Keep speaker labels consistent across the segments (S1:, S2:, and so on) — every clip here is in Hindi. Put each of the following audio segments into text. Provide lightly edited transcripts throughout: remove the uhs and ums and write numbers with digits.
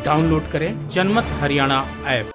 S1: डाउनलोड करें जनमत हरियाणा ऐप।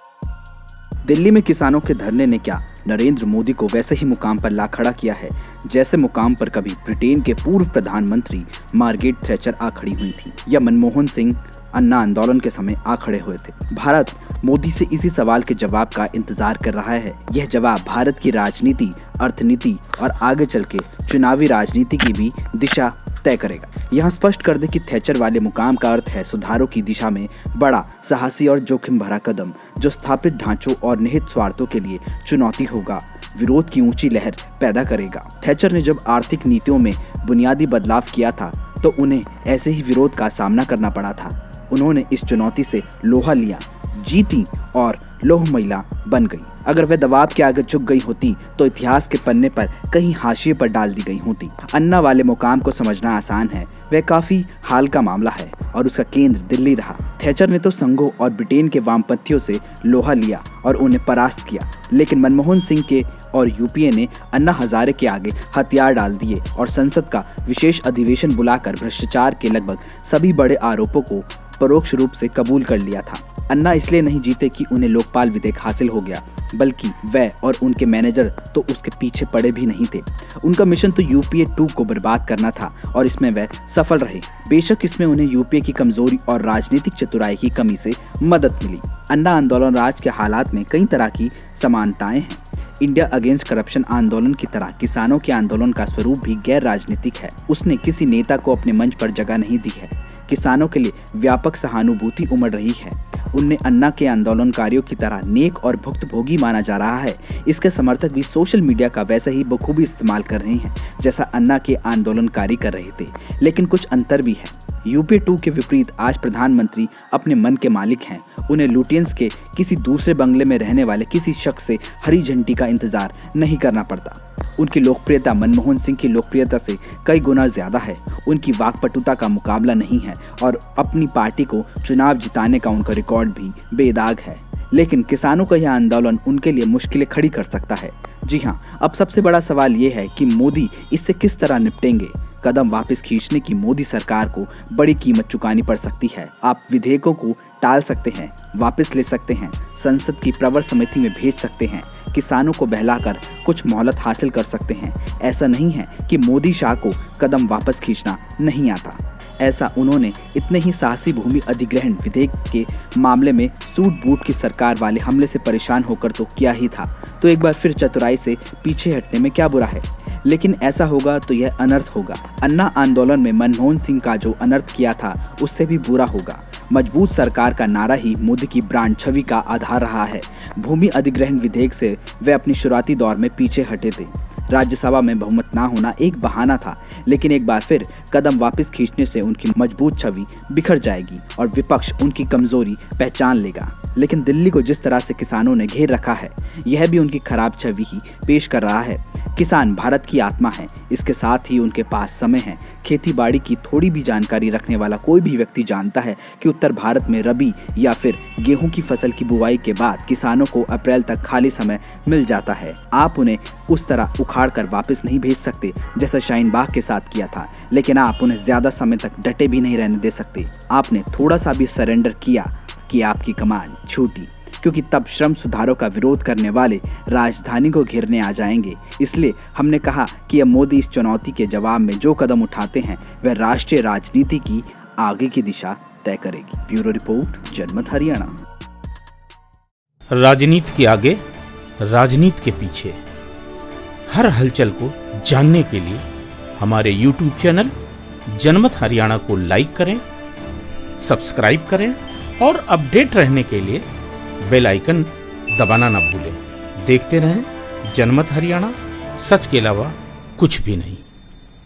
S2: दिल्ली में किसानों के धरने ने क्या नरेंद्र मोदी को वैसे ही मुकाम पर ला खड़ा किया है जैसे मुकाम पर कभी ब्रिटेन के पूर्व प्रधानमंत्री मार्गरेट थैचर आ खड़ी हुई थी या मनमोहन सिंह अन्ना आंदोलन के समय आ खड़े हुए थे। भारत मोदी से इसी सवाल के जवाब का इंतजार कर रहा है। यह जवाब भारत की राजनीति, अर्थनीति और आगे चल के चुनावी राजनीति की भी दिशा तय करेगा। यहाँ स्पष्ट कर दे कि थैचर वाले मुकाम का अर्थ है सुधारों की दिशा में बड़ा, साहसी और जोखिम भरा कदम, जो स्थापित ढांचों और निहित स्वार्थों के लिए चुनौती होगा, विरोध की ऊंची लहर पैदा करेगा। थैचर ने जब आर्थिक नीतियों में बुनियादी बदलाव किया था तो उन्हें ऐसे ही विरोध का सामना करना पड़ा था। उन्होंने इस चुनौती से लोहा लिया, जीती और लौह महिला बन गई। अगर वह दबाव के आगे झुक गई होती तो इतिहास के पन्ने पर कहीं हाशिए पर डाल दी गई होती। अन्ना वाले मुकाम को समझना आसान है, वह काफी हाल का मामला है और उसका केंद्र दिल्ली रहा। थैचर ने तो संघों और ब्रिटेन के वामपंथियों से लोहा लिया और उन्हें परास्त किया, लेकिन मनमोहन सिंह के और यूपीए ने अन्ना हजारे के आगे हथियार डाल दिए और संसद का विशेष अधिवेशन बुलाकर भ्रष्टाचार के लगभग सभी बड़े आरोपों को परोक्ष रूप से कबूल कर लिया था। अन्ना इसलिए नहीं जीते कि उन्हें लोकपाल विधेयक हासिल हो गया, बल्कि वह और उनके मैनेजर तो उसके पीछे पड़े भी नहीं थे। उनका मिशन तो यूपीए 2 को बर्बाद करना था और इसमें वह सफल रहे। बेशक इसमें उन्हें यूपीए की कमजोरी और राजनीतिक चतुराई की कमी से मदद मिली। अन्ना आंदोलन राज के हालात में कई तरह की समानताएं हैं। इंडिया अगेंस्ट करप्शन आंदोलन की तरह किसानों के आंदोलन का स्वरूप भी गैर राजनीतिक है। उसने किसी नेता को अपने मंच पर जगह नहीं दी है। किसानों के लिए व्यापक सहानुभूति उमड़ रही है। उन्हें अन्ना के आंदोलनकारियों की तरह नेक और भुक्तभोगी माना जा रहा है। इसके समर्थक भी सोशल मीडिया का वैसे ही बखूबी इस्तेमाल कर रहे हैं जैसा अन्ना के आंदोलनकारी कर रहे थे, लेकिन कुछ अंतर भी है। यूपीए 2 के विपरीत आज प्रधानमंत्री अपने मन के मालिक हैं। उन्हें लुटियंस के किसी दूसरे बंगले में रहने वाले किसी शख्स से हरी झंडी का इंतजार नहीं करना पड़ता। उनकी लोकप्रियता मनमोहन सिंह की लोकप्रियता से कई गुना ज्यादा है। उनकी वाकपटुता का मुकाबला नहीं है और अपनी पार्टी को चुनाव जिताने का उनका रिकॉर्ड भी बेदाग है। लेकिन किसानों का यह आंदोलन उनके लिए मुश्किलें खड़ी कर सकता है। जी हाँ, अब सबसे बड़ा सवाल ये है कि मोदी इससे किस तरह निपटेंगे। कदम वापस खींचने की मोदी सरकार को बड़ी कीमत चुकानी पड़ सकती है। आप विधेयकों को टाल सकते हैं, वापस ले सकते हैं, संसद की प्रवर समिति में भेज सकते हैं, किसानों को बहलाकर कुछ मोहलत हासिल कर सकते हैं। ऐसा नहीं है कि मोदी शाह को कदम वापस खींचना नहीं आता। ऐसा उन्होंने इतने ही साहसी भूमि अधिग्रहण विधेयक के मामले में सूट बूट की सरकार वाले हमले से परेशान होकर तो किया ही था, तो एक बार फिर चतुराई से पीछे हटने में क्या बुरा है। लेकिन ऐसा होगा तो यह अनर्थ होगा। अन्ना आंदोलन में मनमोहन सिंह का जो अनर्थ किया था उससे भी बुरा होगा। मजबूत सरकार का नारा ही मोदी की ब्रांड छवि का आधार रहा है। भूमि अधिग्रहण विधेयक से वे अपनी शुरुआती दौर में पीछे हटे थे। राज्यसभा में बहुमत ना होना एक बहाना था, लेकिन एक बार फिर कदम वापस खींचने से उनकी मजबूत छवि बिखर जाएगी और विपक्ष उनकी कमजोरी पहचान लेगा। लेकिन दिल्ली को जिस तरह से किसानों ने घेर रखा है, यह भी उनकी खराब छवि ही पेश कर रहा है। किसान भारत की आत्मा है, इसके साथ ही उनके पास समय है। खेती बाड़ी की थोड़ी भी जानकारी रखने वाला कोई भी व्यक्ति जानता है कि उत्तर भारत में रबी या फिर गेहूं की फसल की बुवाई के बाद किसानों को अप्रैल तक खाली समय मिल जाता है। आप उन्हें उस तरह उखाड़ कर वापस नहीं भेज सकते जैसा शाहीन बाग के साथ किया था, लेकिन आप उन्हें ज्यादा समय तक डटे भी नहीं रहने दे सकते। आपने थोड़ा सा भी सरेंडर किया कि आपकी कमान छूटी, क्योंकि तब श्रम सुधारों का विरोध करने वाले राजधानी को घेरने आ जाएंगे। इसलिए हमने कहा कि अब मोदी इस चुनौती के जवाब में जो कदम उठाते हैं वह राष्ट्रीय राजनीति की आगे की दिशा तय करेगी। ब्यूरो रिपोर्ट, जनमत हरियाणा।
S1: राजनीति के आगे, राजनीति के पीछे, हर हलचल को जानने के लिए हमारे YouTube चैनल जनमत हरियाणा को लाइक करें, सब्सक्राइब करें और अपडेट रहने के लिए बेल आइकन दबाना ना भूलें। देखते रहें जनमत हरियाणा, सच के अलावा कुछ भी नहीं।